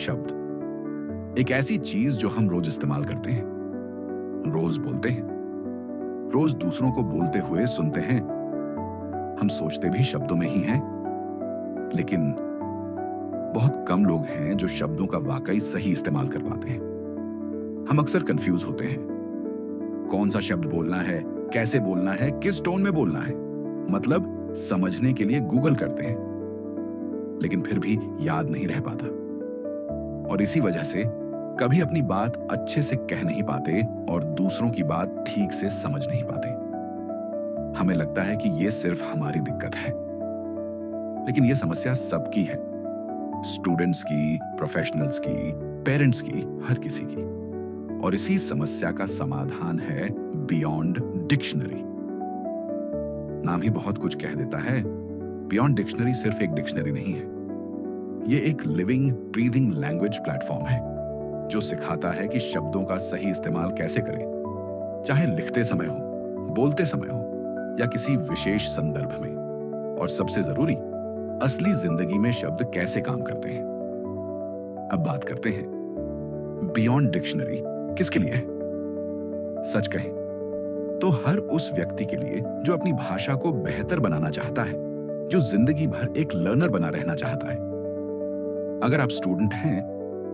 शब्द एक ऐसी चीज जो हम रोज इस्तेमाल करते हैं, रोज बोलते हैं, रोज दूसरों को बोलते हुए सुनते हैं। हम सोचते भी शब्दों में ही हैं, लेकिन बहुत कम लोग हैं जो शब्दों का वाकई सही इस्तेमाल कर पाते हैं। हम अक्सर कंफ्यूज होते हैं, कौन सा शब्द बोलना है, कैसे बोलना है, किस टोन में बोलना है, मतलब समझने के लिए गूगल करते हैं, लेकिन फिर भी याद नहीं रह पाता। और इसी वजह से कभी अपनी बात अच्छे से कह नहीं पाते और दूसरों की बात ठीक से समझ नहीं पाते। हमें लगता है कि यह सिर्फ हमारी दिक्कत है, लेकिन यह समस्या सबकी है, स्टूडेंट्स की, प्रोफेशनल्स की, पेरेंट्स की, हर किसी की। और इसी समस्या का समाधान है बियॉन्ड डिक्शनरी। नाम ही बहुत कुछ कह देता है। बियॉन्ड डिक्शनरी सिर्फ एक डिक्शनरी नहीं है, यह एक लिविंग ब्रीदिंग लैंग्वेज प्लेटफॉर्म है जो सिखाता है कि शब्दों का सही इस्तेमाल कैसे करें, चाहे लिखते समय हो, बोलते समय हो या किसी विशेष संदर्भ में। और सबसे जरूरी, असली जिंदगी में शब्द कैसे काम करते हैं। अब बात करते हैं, बियॉन्ड डिक्शनरी किसके लिए है? सच कहें तो हर उस व्यक्ति के लिए जो अपनी भाषा को बेहतर बनाना चाहता है, जो जिंदगी भर एक लर्नर बना रहना चाहता है। अगर आप स्टूडेंट हैं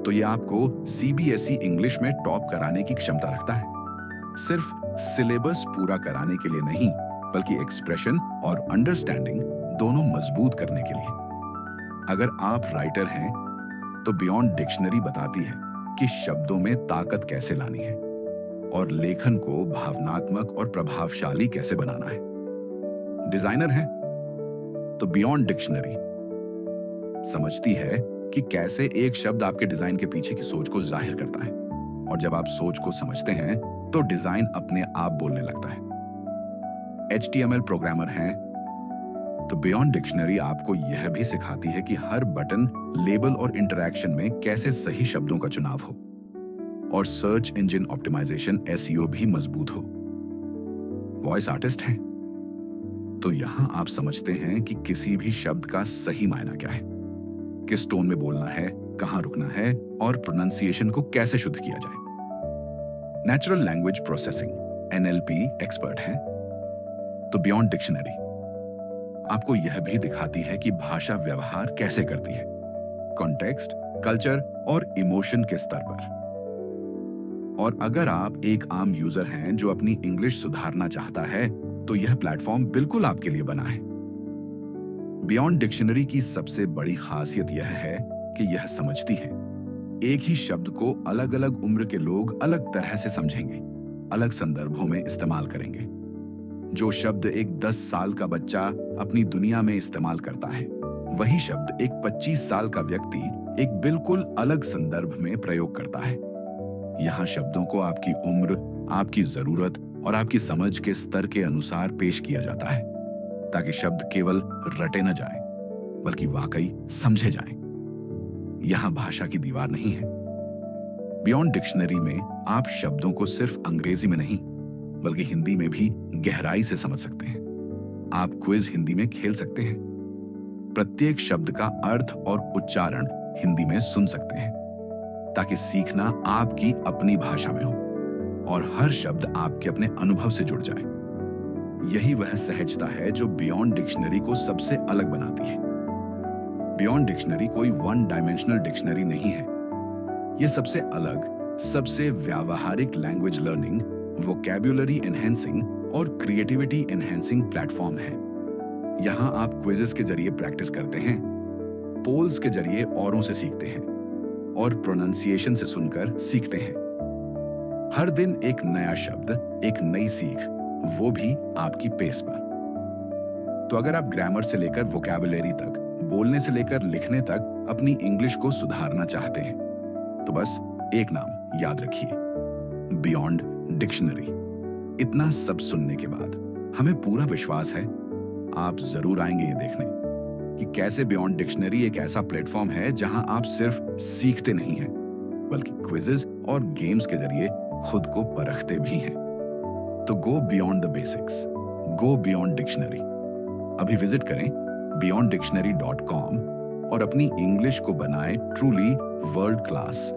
तो यह आपको सीबीएसई इंग्लिश में टॉप कराने की क्षमता रखता है, सिर्फ सिलेबस पूरा कराने के लिए नहीं, बल्कि एक्सप्रेशन और अंडरस्टैंडिंग दोनों मजबूत करने के लिए। अगर आप राइटर हैं तो बियॉन्ड डिक्शनरी बताती है कि शब्दों में ताकत कैसे लानी है और लेखन को भावनात्मक और प्रभावशाली कैसे बनाना है। डिजाइनर हैं तो बियॉन्ड डिक्शनरी समझती है कि कैसे एक शब्द आपके डिजाइन के पीछे की सोच को जाहिर करता है, और जब आप सोच को समझते हैं तो डिजाइन अपने आप बोलने लगता है। HTML प्रोग्रामर हैं तो बियॉन्ड डिक्शनरी आपको यह भी सिखाती है कि हर बटन, लेबल और इंटरैक्शन में कैसे सही शब्दों का चुनाव हो, और सर्च इंजन ऑप्टिमाइजेशन SEO भी मजबूत हो। वॉइस आर्टिस्ट हैं तो यहां आप समझते हैं कि किसी भी शब्द का सही मायना क्या है, किस टोन में बोलना है, कहां रुकना है और प्रोनाउंसिएशन को कैसे शुद्ध किया जाए। Natural language processing NLP expert हैं तो बियॉन्ड डिक्शनरी आपको यह भी दिखाती है कि भाषा व्यवहार कैसे करती है, कॉन्टेक्स्ट, कल्चर और इमोशन के स्तर पर। और अगर आप एक आम यूजर हैं जो अपनी इंग्लिश सुधारना चाहता है तो यह प्लेटफॉर्म बिल्कुल आपके लिए बना है। बियॉन्ड डिक्शनरी की सबसे बड़ी खासियत यह है कि यह समझती है एक ही शब्द को अलग अलग उम्र के लोग अलग तरह से समझेंगे, अलग संदर्भों में इस्तेमाल करेंगे। जो शब्द एक 10 साल का बच्चा अपनी दुनिया में इस्तेमाल करता है, वही शब्द एक 25 साल का व्यक्ति एक बिल्कुल अलग संदर्भ में प्रयोग करता है। यहाँ शब्दों को आपकी उम्र, आपकी जरूरत और आपकी समझ के स्तर के अनुसार पेश किया जाता है, ताकि शब्द केवल रटे न जाएं, बल्कि वाकई समझे जाएं। यहाँ भाषा की दीवार नहीं है। बियॉन्ड डिक्शनरी में आप शब्दों को सिर्फ अंग्रेजी में नहीं, बल्कि हिंदी में भी गहराई से समझ सकते हैं। आप क्विज हिंदी में खेल सकते हैं, प्रत्येक शब्द का अर्थ और उच्चारण हिंदी में सुन सकते हैं, ताकि सीखना आपकी अपनी भाषा में हो और हर शब्द आपके अपने अनुभव से जुड़ जाए। यही वह सहजता है जो बियॉन्ड डिक्शनरी को सबसे अलग बनाती है। बियॉन्ड डिक्शनरी कोई वन डायमेंशनल डिक्शनरी नहीं है। यह सबसे अलग, सबसे व्यावहारिक लैंग्वेज लर्निंग, वोकैब्युलरी एनहेंसिंग और क्रिएटिविटी एनहेंसिंग प्लेटफॉर्म है। यहां आप क्विजेस के जरिए प्रैक्टिस करते हैं, पोल्स के जरिए औरों से सीखते हैं और प्रोनाउंसिएशन से सुनकर सीखते हैं। हर दिन एक नया शब्द, एक नई सीख, वो भी आपकी पेस पर। तो अगर आप ग्रामर से लेकर वोकैबुलरी तक, बोलने से लेकर लिखने तक अपनी इंग्लिश को सुधारना चाहते हैं, तो बस एक नाम याद रखिए, बियॉन्ड डिक्शनरी। इतना सब सुनने के बाद हमें पूरा विश्वास है आप जरूर आएंगे ये देखने कि कैसे बियॉन्ड डिक्शनरी एक ऐसा प्लेटफॉर्म है जहां आप सिर्फ सीखते नहीं हैं, बल्कि क्विजेस और गेम्स के जरिए खुद को परखते भी हैं। तो go beyond the basics, go beyond dictionary. अभी विजिट करें beyonddictionary.com और अपनी इंग्लिश को बनाए ट्रूली वर्ल्ड क्लास।